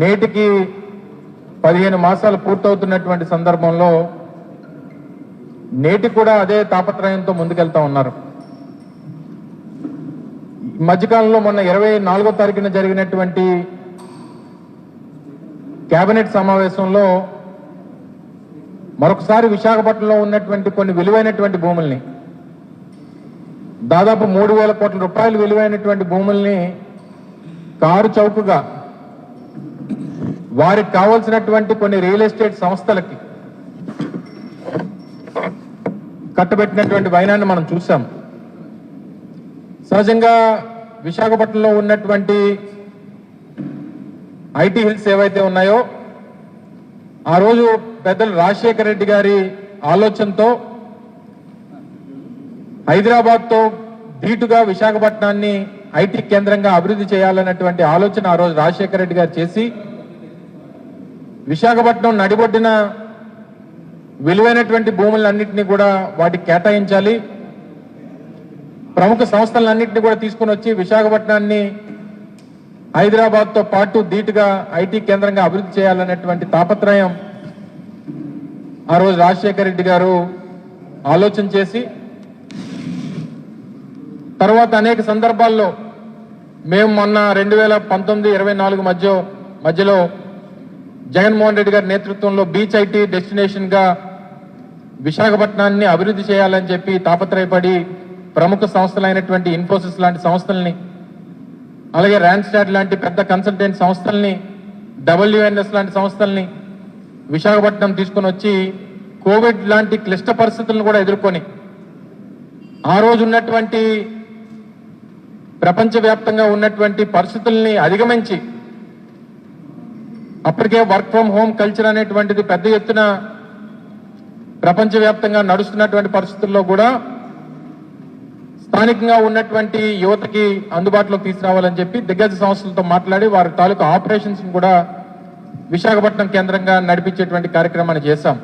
నేటికి 15 మాసాలు పూర్తవుతున్నటువంటి సందర్భంలో నేటి కూడా అదే తాపత్రయంతో ముందుకెళ్తా ఉన్నారు. మధ్యకాలంలో మొన్న 24వ తారీఖున జరిగినటువంటి కేబినెట్ సమావేశంలో మరొకసారి విశాఖపట్నంలో ఉన్నటువంటి కొన్ని విలువైనటువంటి భూముల్ని, దాదాపు 3,000 కోట్ల రూపాయలు విలువైనటువంటి భూముల్ని కారు చౌకగా వారికి కావాల్సినటువంటి కొన్ని రియల్ ఎస్టేట్ సంస్థలకి కట్టబెట్టినటువంటి వైనాన్ని మనం చూసాం. సహజంగా విశాఖపట్నంలో ఉన్నటువంటి ఐటీ హిల్స్ ఏవైతే ఉన్నాయో ఆ రోజు పెద్దలు రాజశేఖర రెడ్డి గారి ఆలోచనతో హైదరాబాద్తో ధీటుగా విశాఖపట్నాన్ని ఐటీ కేంద్రంగా అభివృద్ధి చేయాలన్నటువంటి ఆలోచన ఆ రోజు రాజశేఖర రెడ్డి గారు చేసి విశాఖపట్నం నడిబొడ్డిన విలువైనటువంటి భూములన్నింటినీ కూడా వాటికి కేటాయించాలి, ప్రముఖ సంస్థలన్నింటినీ కూడా తీసుకుని వచ్చి విశాఖపట్నాన్ని హైదరాబాద్తో పాటు ధీటుగా ఐటీ కేంద్రంగా అభివృద్ధి చేయాలనేటువంటి తాపత్రయం ఆ రోజు రాజశేఖర రెడ్డి గారు ఆలోచన చేసి, తర్వాత అనేక సందర్భాల్లో మేము మొన్న 2019-24 మధ్యలో జగన్మోహన్ రెడ్డి గారి నేతృత్వంలో బీచ్ ఐటీ డెస్టినేషన్ గా విశాఖపట్నాన్ని అభివృద్ధి చేయాలని చెప్పి తాపత్రయపడి ప్రముఖ సంస్థలైనటువంటి ఇన్ఫోసిస్ లాంటి సంస్థల్ని, అలాగే ర్యాన్స్టాడ్ లాంటి పెద్ద కన్సల్టెంట్ సంస్థల్ని, WNS లాంటి సంస్థల్ని విశాఖపట్నం తీసుకుని వచ్చి కోవిడ్ లాంటి క్లిష్ట పరిస్థితులను కూడా ఎదుర్కొని ఆ రోజు ఉన్నటువంటి ప్రపంచవ్యాప్తంగా ఉన్నటువంటి పరిస్థితుల్ని అధిగమించి అప్పటికే వర్క్ ఫ్రం హోమ్ కల్చర్ అనేటువంటిది పెద్ద ఎత్తున ప్రపంచవ్యాప్తంగా నడుస్తున్నటువంటి పరిస్థితుల్లో కూడా స్థానికంగా ఉన్నటువంటి యువతకి అందుబాటులోకి తీసుకురావాలని చెప్పి దిగ్గజ సంస్థలతో మాట్లాడి వారి తాలూకు ఆపరేషన్స్ కూడా విశాఖపట్నం కేంద్రంగా నడిపించేటువంటి కార్యక్రమాన్ని చేశాం.